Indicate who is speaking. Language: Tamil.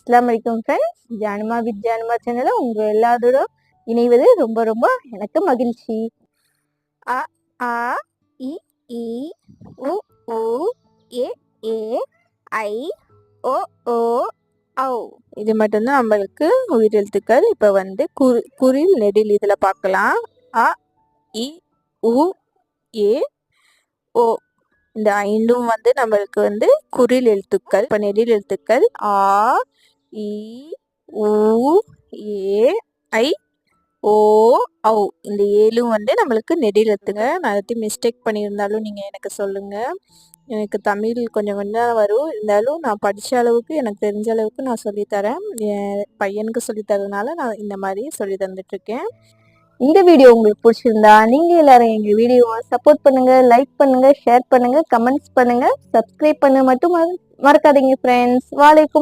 Speaker 1: அஸ்ஸலாமு அலைக்கும் ஃப்ரெண்ட்ஸ். ஜானுமா வித் ஜானுமா சேனலில் உங்கள் எல்லாரோட இணைவது ரொம்ப ரொம்ப எனக்கு மகிழ்ச்சி. அ ஆ இ ஈ உ ஊ ஏ ஏ ஐ ஓ ஓ ஔ.
Speaker 2: இது மட்டும்தான் நம்மளுக்கு உயிரெழுத்துக்கள். இப்போ குறில் நெடில் இதில் பார்க்கலாம். அ இ உ ஏ ஓ. இந்த ஐந்தும் நம்மளுக்கு குறில் எழுத்துக்கள். இப்போ நெடில் எழுத்துக்கள் ஆ இ உ ஏ ஐ ஓ ஔ. இந்த ஏழும் நம்மளுக்கு நெடில் எழுத்துங்க. நான் எதாச்சும் மிஸ்டேக் பண்ணியிருந்தாலும் நீங்கள் எனக்கு சொல்லுங்கள். எனக்கு தமிழ் கொஞ்சம் கொஞ்சம் வரும், இருந்தாலும் நான் படித்த அளவுக்கு எனக்கு தெரிஞ்ச அளவுக்கு நான் சொல்லித்தரேன். என் பையனுக்கு சொல்லித்தரதுனால நான் இந்த மாதிரி சொல்லி தந்துட்டுருக்கேன்.
Speaker 1: இந்த வீடியோ உங்களுக்கு பிடிச்சிருந்தா நீங்கள் எல்லாரும் எங்கள் வீடியோவை சப்போர்ட் பண்ணுங்கள், லைக் பண்ணுங்கள், ஷேர் பண்ணுங்கள், கமெண்ட்ஸ் பண்ணுங்கள், சப்ஸ்கிரைப் பண்ண மட்டும் மறக்காதீங்க ஃப்ரெண்ட்ஸ். வாலைக்கும்